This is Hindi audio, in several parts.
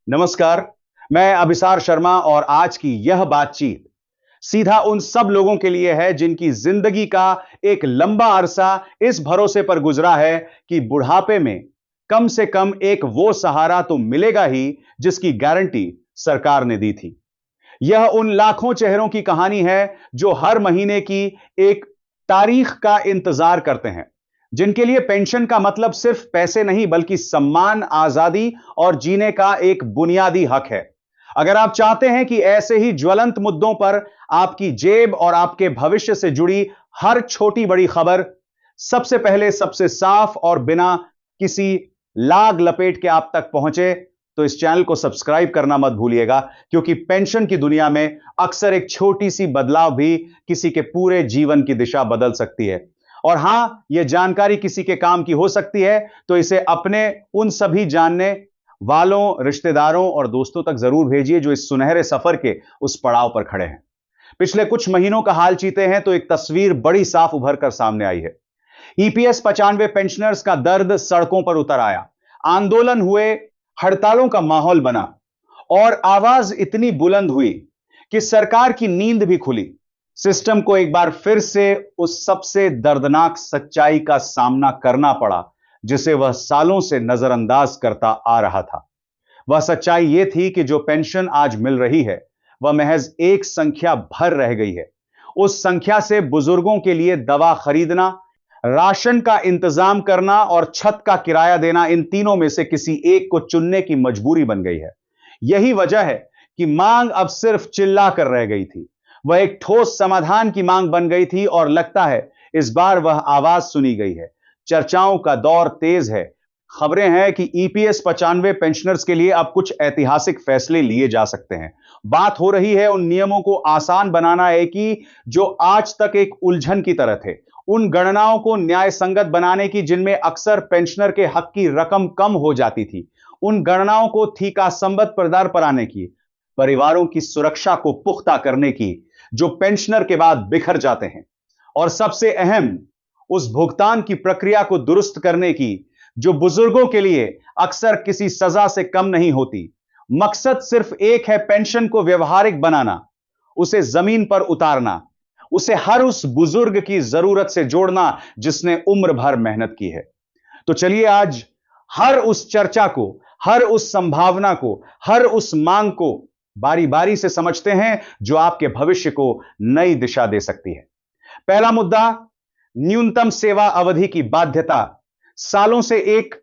नमस्कार। मैं अभिसार शर्मा और आज की यह बातचीत सीधा उन सब लोगों के लिए है जिनकी जिंदगी का एक लंबा अरसा इस भरोसे पर गुजरा है कि बुढ़ापे में कम से कम एक वो सहारा तो मिलेगा ही जिसकी गारंटी सरकार ने दी थी। यह उन लाखों चेहरों की कहानी है जो हर महीने की एक तारीख का इंतजार करते हैं, जिनके लिए पेंशन का मतलब सिर्फ पैसे नहीं बल्कि सम्मान, आजादी और जीने का एक बुनियादी हक है। अगर आप चाहते हैं कि ऐसे ही ज्वलंत मुद्दों पर आपकी जेब और आपके भविष्य से जुड़ी हर छोटी बड़ी खबर सबसे पहले, सबसे साफ और बिना किसी लाग लपेट के आप तक पहुंचे, तो इस चैनल को सब्सक्राइब करना मत भूलिएगा, क्योंकि पेंशन की दुनिया में अक्सर एक छोटी सी बदलाव भी किसी के पूरे जीवन की दिशा बदल सकती है। और हां, यह जानकारी किसी के काम की हो सकती है, तो इसे अपने उन सभी जानने वालों, रिश्तेदारों और दोस्तों तक जरूर भेजिए जो इस सुनहरे सफर के उस पड़ाव पर खड़े हैं। पिछले कुछ महीनों का हाल चीते हैं तो एक तस्वीर बड़ी साफ उभर कर सामने आई है। ईपीएस 95 पेंशनर्स का दर्द सड़कों पर उतर आया, आंदोलन हुए, हड़तालों का माहौल बना और आवाज इतनी बुलंद हुई कि सरकार की नींद भी खुली। सिस्टम को एक बार फिर से उस सबसे दर्दनाक सच्चाई का सामना करना पड़ा जिसे वह सालों से नजरअंदाज करता आ रहा था। वह सच्चाई यह थी कि जो पेंशन आज मिल रही है वह महज एक संख्या भर रह गई है। उस संख्या से बुजुर्गों के लिए दवा खरीदना, राशन का इंतजाम करना और छत का किराया देना, इन तीनों में से किसी एक को चुनने की मजबूरी बन गई है। यही वजह है कि मांग अब सिर्फ चिल्ला कर रह गई थी, वह एक ठोस समाधान की मांग बन गई थी और लगता है इस बार वह आवाज सुनी गई है। चर्चाओं का दौर तेज है। खबरें हैं कि ईपीएस 95 पेंशनर्स के लिए अब कुछ ऐतिहासिक फैसले लिए जा सकते हैं। बात हो रही है उन नियमों को आसान बनाना है कि जो आज तक एक उलझन की तरह थे, उन गणनाओं को न्याय संगत बनाने की जिनमें अक्सर पेंशनर के हक की रकम कम हो जाती थी, उन गणनाओं को थीका संबद्ध प्रदार कराने की, परिवारों की सुरक्षा को पुख्ता करने की जो पेंशनर के बाद बिखर जाते हैं, और सबसे अहम उस भुगतान की प्रक्रिया को दुरुस्त करने की जो बुजुर्गों के लिए अक्सर किसी सजा से कम नहीं होती। मकसद सिर्फ एक है, पेंशन को व्यवहारिक बनाना, उसे जमीन पर उतारना, उसे हर उस बुजुर्ग की जरूरत से जोड़ना जिसने उम्र भर मेहनत की है। तो चलिए आज हर उस चर्चा को, हर उस संभावना को, हर उस मांग को बारी बारी से समझते हैं जो आपके भविष्य को नई दिशा दे सकती है। पहला मुद्दा, न्यूनतम सेवा अवधि की बाध्यता। सालों से एक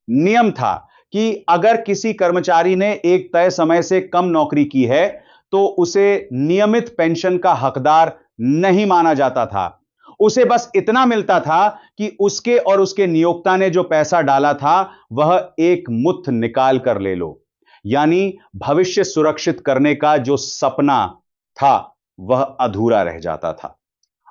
नियम था कि अगर किसी कर्मचारी ने एक तय समय से कम नौकरी की है तो उसे नियमित पेंशन का हकदार नहीं माना जाता था। उसे बस इतना मिलता था कि उसके और उसके नियोक्ता ने जो पैसा डाला था वह एक मुट्ठ निकाल कर ले लो। यानी भविष्य सुरक्षित करने का जो सपना था वह अधूरा रह जाता था।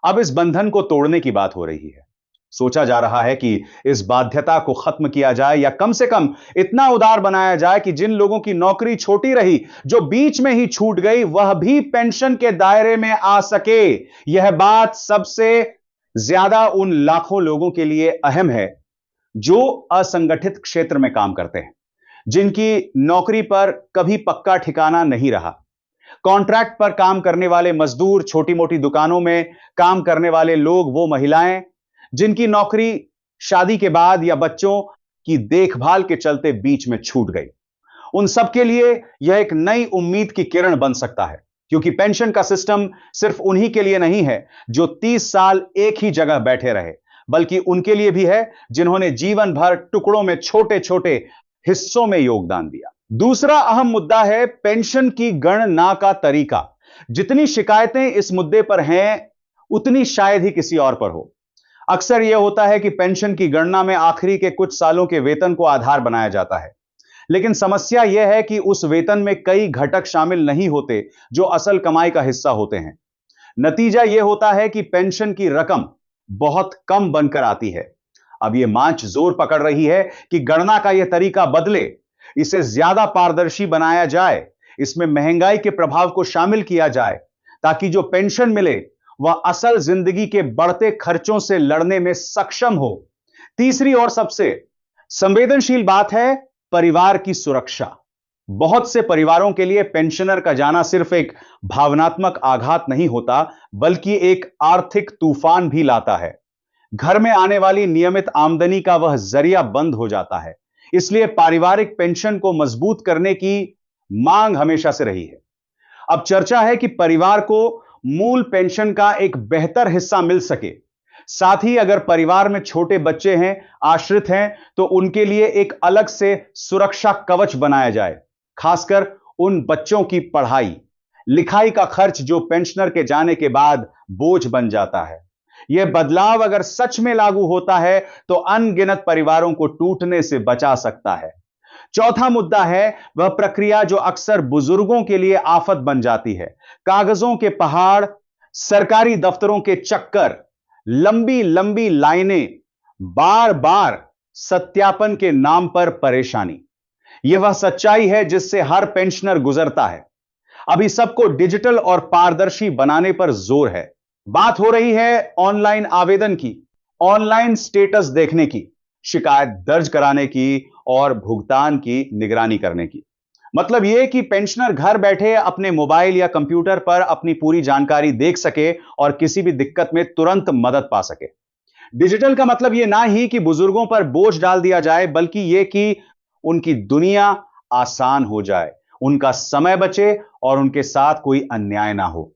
अब इस बंधन को तोड़ने की बात हो रही है। सोचा जा रहा है कि इस बाध्यता को खत्म किया जाए या कम से कम इतना उदार बनाया जाए कि जिन लोगों की नौकरी छोटी रही, जो बीच में ही छूट गई, वह भी पेंशन के दायरे में आ सके। यह बात सबसे ज्यादा उन लाखों लोगों के लिए अहम है जो असंगठित क्षेत्र में काम करते हैं, जिनकी नौकरी पर कभी पक्का ठिकाना नहीं रहा। कॉन्ट्रैक्ट पर काम करने वाले मजदूर, छोटी मोटी दुकानों में काम करने वाले लोग, वो महिलाएं जिनकी नौकरी शादी के बाद या बच्चों की देखभाल के चलते बीच में छूट गई, उन सबके लिए यह एक नई उम्मीद की किरण बन सकता है। क्योंकि पेंशन का सिस्टम सिर्फ उन्हीं के लिए नहीं है जो 30 साल एक ही जगह बैठे रहे, बल्कि उनके लिए भी है जिन्होंने जीवन भर टुकड़ों में, छोटे छोटे हिस्सों में योगदान दिया। दूसरा अहम मुद्दा है पेंशन की गणना का तरीका। जितनी शिकायतें इस मुद्दे पर हैं उतनी शायद ही किसी और पर हो। अक्सर यह होता है कि पेंशन की गणना में आखिरी के कुछ सालों के वेतन को आधार बनाया जाता है, लेकिन समस्या यह है कि उस वेतन में कई घटक शामिल नहीं होते जो असल कमाई का हिस्सा होते हैं। नतीजा यह होता है कि पेंशन की रकम बहुत कम बनकर आती है। अब यह मांच जोर पकड़ रही है कि गणना का यह तरीका बदले, इसे ज्यादा पारदर्शी बनाया जाए, इसमें महंगाई के प्रभाव को शामिल किया जाए ताकि जो पेंशन मिले वह असल जिंदगी के बढ़ते खर्चों से लड़ने में सक्षम हो। तीसरी और सबसे संवेदनशील बात है परिवार की सुरक्षा। बहुत से परिवारों के लिए पेंशनर का जाना सिर्फ एक भावनात्मक आघात नहीं होता, बल्कि एक आर्थिक तूफान भी लाता है। घर में आने वाली नियमित आमदनी का वह जरिया बंद हो जाता है। इसलिए पारिवारिक पेंशन को मजबूत करने की मांग हमेशा से रही है। अब चर्चा है कि परिवार को मूल पेंशन का एक बेहतर हिस्सा मिल सके। साथ ही अगर परिवार में छोटे बच्चे हैं, आश्रित हैं, तो उनके लिए एक अलग से सुरक्षा कवच बनाया जाए। खासकर उन बच्चों की पढ़ाई लिखाई का खर्च जो पेंशनर के जाने के बाद बोझ बन जाता है। यह बदलाव अगर सच में लागू होता है तो अनगिनत परिवारों को टूटने से बचा सकता है। चौथा मुद्दा है वह प्रक्रिया जो अक्सर बुजुर्गों के लिए आफत बन जाती है। कागजों के पहाड़, सरकारी दफ्तरों के चक्कर, लंबी लंबी लाइनें, बार बार सत्यापन के नाम पर परेशानी। यह वह सच्चाई है जिससे हर पेंशनर गुजरता है। अभी सबको डिजिटल और पारदर्शी बनाने पर जोर है। बात हो रही है ऑनलाइन आवेदन की, ऑनलाइन स्टेटस देखने की, शिकायत दर्ज कराने की और भुगतान की निगरानी करने की। मतलब यह कि पेंशनर घर बैठे अपने मोबाइल या कंप्यूटर पर अपनी पूरी जानकारी देख सके और किसी भी दिक्कत में तुरंत मदद पा सके। डिजिटल का मतलब यह ना ही कि बुजुर्गों पर बोझ डाल दिया जाए, बल्कि यह कि उनकी दुनिया आसान हो जाए, उनका समय बचे और उनके साथ कोई अन्याय ना हो।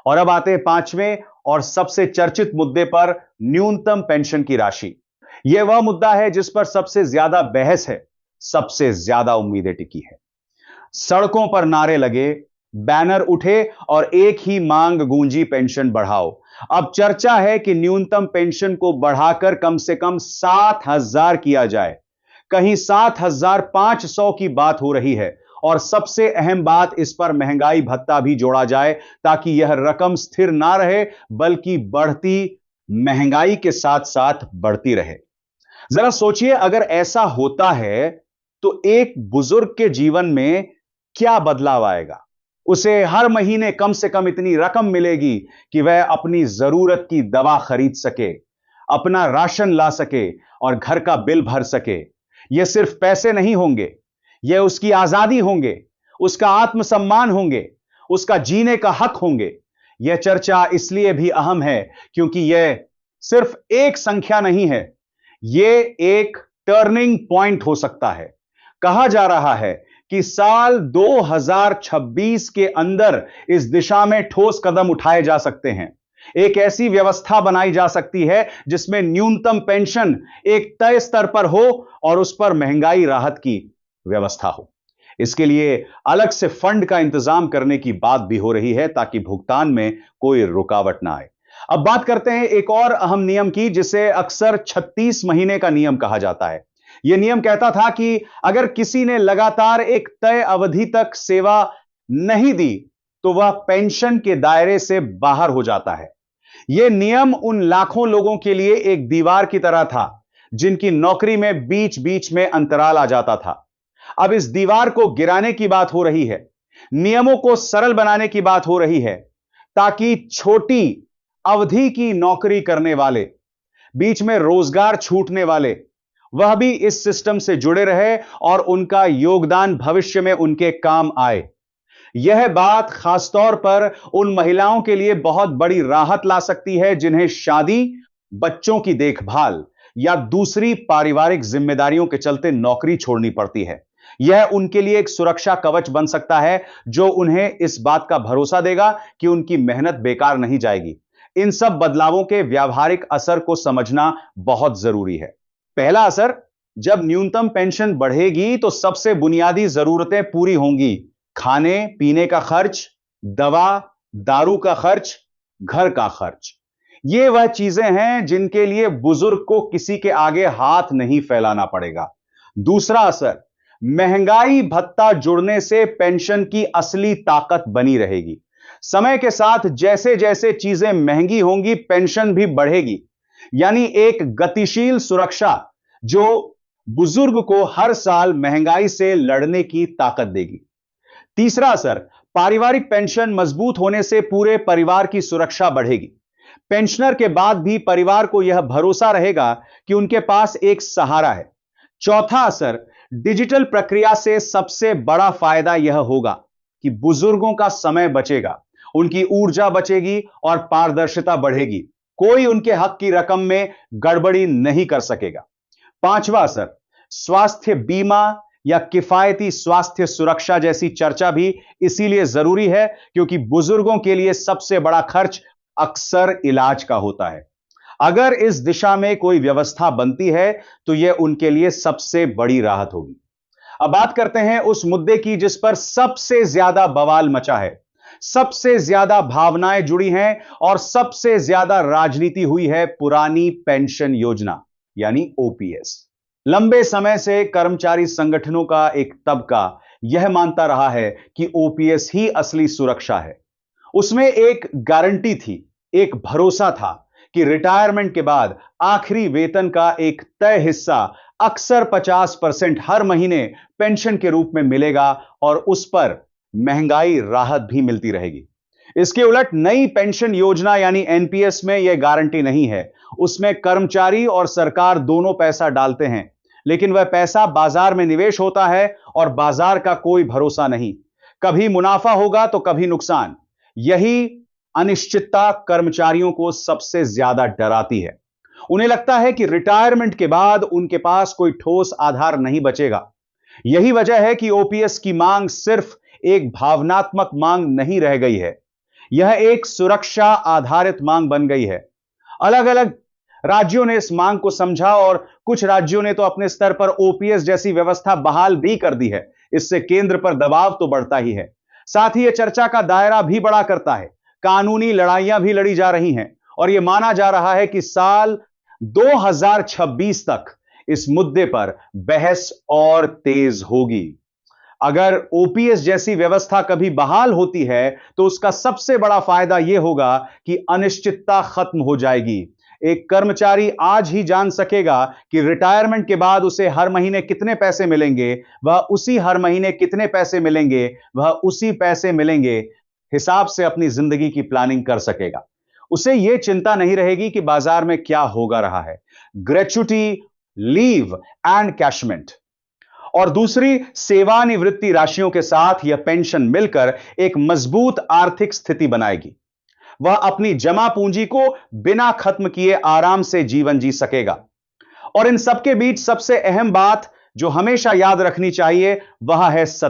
और अब आते हैं पांचवें और सबसे चर्चित मुद्दे पर, न्यूनतम पेंशन की राशि। यह वह मुद्दा है जिस पर सबसे ज्यादा बहस है, सबसे ज्यादा उम्मीदें टिकी है। सड़कों पर नारे लगे, बैनर उठे और एक ही मांग गूंजी, पेंशन बढ़ाओ। अब चर्चा है कि न्यूनतम पेंशन को बढ़ाकर कम से कम 7,000 किया जाए। कहीं 7,500 की बात हो रही है। और सबसे अहम बात, इस पर महंगाई भत्ता भी जोड़ा जाए ताकि यह रकम स्थिर ना रहे बल्कि बढ़ती महंगाई के साथ साथ बढ़ती रहे। जरा सोचिए, अगर ऐसा होता है तो एक बुजुर्ग के जीवन में क्या बदलाव आएगा। उसे हर महीने कम से कम इतनी रकम मिलेगी कि वह अपनी जरूरत की दवा खरीद सके, अपना राशन ला सके और घर का बिल भर सके। यह सिर्फ पैसे नहीं होंगे, यह उसकी आजादी होंगे, उसका आत्मसम्मान होंगे, उसका जीने का हक होंगे। यह चर्चा इसलिए भी अहम है क्योंकि यह सिर्फ एक संख्या नहीं है, यह एक टर्निंग पॉइंट हो सकता है। कहा जा रहा है कि साल 2026 के अंदर इस दिशा में ठोस कदम उठाए जा सकते हैं। एक ऐसी व्यवस्था बनाई जा सकती है जिसमें न्यूनतम पेंशन एक तय स्तर पर हो और उस पर महंगाई राहत की व्यवस्था हो। इसके लिए अलग से फंड का इंतजाम करने की बात भी हो रही है ताकि भुगतान में कोई रुकावट ना आए। अब बात करते हैं एक और अहम नियम की, जिसे अक्सर 36 महीने का नियम कहा जाता है। यह नियम कहता था कि अगर किसी ने लगातार एक तय अवधि तक सेवा नहीं दी तो वह पेंशन के दायरे से बाहर हो जाता है। यह नियम उन लाखों लोगों के लिए एक दीवार की तरह था जिनकी नौकरी में बीच बीच में अंतराल आ जाता था। अब इस दीवार को गिराने की बात हो रही है, नियमों को सरल बनाने की बात हो रही है, ताकि छोटी अवधि की नौकरी करने वाले, बीच में रोजगार छूटने वाले, वह भी इस सिस्टम से जुड़े रहे और उनका योगदान भविष्य में उनके काम आए। यह बात खासतौर पर उन महिलाओं के लिए बहुत बड़ी राहत ला सकती है जिन्हें शादी, बच्चों की देखभाल या दूसरी पारिवारिक जिम्मेदारियों के चलते नौकरी छोड़नी पड़ती है। यह उनके लिए एक सुरक्षा कवच बन सकता है जो उन्हें इस बात का भरोसा देगा कि उनकी मेहनत बेकार नहीं जाएगी। इन सब बदलावों के व्यावहारिक असर को समझना बहुत जरूरी है। पहला असर, जब न्यूनतम पेंशन बढ़ेगी तो सबसे बुनियादी जरूरतें पूरी होंगी। खाने पीने का खर्च, दवा दारू का खर्च, घर का खर्च। ये वह चीजें हैं जिनके लिए बुजुर्ग को किसी के आगे हाथ नहीं फैलाना पड़ेगा। दूसरा असर, महंगाई भत्ता जुड़ने से पेंशन की असली ताकत बनी रहेगी। समय के साथ जैसे जैसे चीजें महंगी होंगी, पेंशन भी बढ़ेगी। यानी एक गतिशील सुरक्षा जो बुजुर्ग को हर साल महंगाई से लड़ने की ताकत देगी। तीसरा असर, पारिवारिक पेंशन मजबूत होने से पूरे परिवार की सुरक्षा बढ़ेगी। पेंशनर के बाद भी परिवार को यह भरोसा रहेगा कि उनके पास एक सहारा है। चौथा असर, डिजिटल प्रक्रिया से सबसे बड़ा फायदा यह होगा कि बुजुर्गों का समय बचेगा, उनकी ऊर्जा बचेगी और पारदर्शिता बढ़ेगी। कोई उनके हक की रकम में गड़बड़ी नहीं कर सकेगा। पांचवा असर, स्वास्थ्य बीमा या किफायती स्वास्थ्य सुरक्षा जैसी चर्चा भी इसीलिए जरूरी है क्योंकि बुजुर्गों के लिए सबसे बड़ा खर्च अक्सर इलाज का होता है। अगर इस दिशा में कोई व्यवस्था बनती है तो यह उनके लिए सबसे बड़ी राहत होगी। अब बात करते हैं उस मुद्दे की जिस पर सबसे ज्यादा बवाल मचा है, सबसे ज्यादा भावनाएं जुड़ी हैं और सबसे ज्यादा राजनीति हुई है पुरानी पेंशन योजना यानी ओपीएस। लंबे समय से कर्मचारी संगठनों का एक तबका यह मानता रहा है कि ओपीएस ही असली सुरक्षा है। उसमें एक गारंटी थी, एक भरोसा था कि रिटायरमेंट के बाद आखिरी वेतन का एक तय हिस्सा अक्सर 50% हर महीने पेंशन के रूप में मिलेगा और उस पर महंगाई राहत भी मिलती रहेगी। इसके उलट नई पेंशन योजना यानी एनपीएस में यह गारंटी नहीं है। उसमें कर्मचारी और सरकार दोनों पैसा डालते हैं, लेकिन वह पैसा बाजार में निवेश होता है और बाजार का कोई भरोसा नहीं। कभी मुनाफा होगा तो कभी नुकसान। यही अनिश्चितता कर्मचारियों को सबसे ज्यादा डराती है। उन्हें लगता है कि रिटायरमेंट के बाद उनके पास कोई ठोस आधार नहीं बचेगा। यही वजह है कि ओपीएस की मांग सिर्फ एक भावनात्मक मांग नहीं रह गई है, यह एक सुरक्षा आधारित मांग बन गई है। अलग अलग राज्यों ने इस मांग को समझा और कुछ राज्यों ने तो अपने स्तर पर ओपीएस जैसी व्यवस्था बहाल भी कर दी है। इससे केंद्र पर दबाव तो बढ़ता ही है, साथ ही यह चर्चा का दायरा भी बड़ा करता है। कानूनी लड़ाइयां भी लड़ी जा रही हैं और यह माना जा रहा है कि साल 2026 तक इस मुद्दे पर बहस और तेज होगी। अगर ओपीएस जैसी व्यवस्था कभी बहाल होती है तो उसका सबसे बड़ा फायदा यह होगा कि अनिश्चितता खत्म हो जाएगी। एक कर्मचारी आज ही जान सकेगा कि रिटायरमेंट के बाद उसे हर महीने कितने पैसे मिलेंगे, वह उसी हर महीने कितने पैसे मिलेंगे, वह उसी पैसे मिलेंगे हिसाब से अपनी जिंदगी की प्लानिंग कर सकेगा। उसे यह चिंता नहीं रहेगी कि बाजार में क्या होगा रहा है। ग्रेच्युटी, लीव एंड कैशमेंट और दूसरी सेवानिवृत्ति राशियों के साथ यह पेंशन मिलकर एक मजबूत आर्थिक स्थिति बनाएगी। वह अपनी जमा पूंजी को बिना खत्म किए आराम से जीवन जी सकेगा। और इन सबके बीच सबसे अहम बात जो हमेशा याद रखनी चाहिए वह है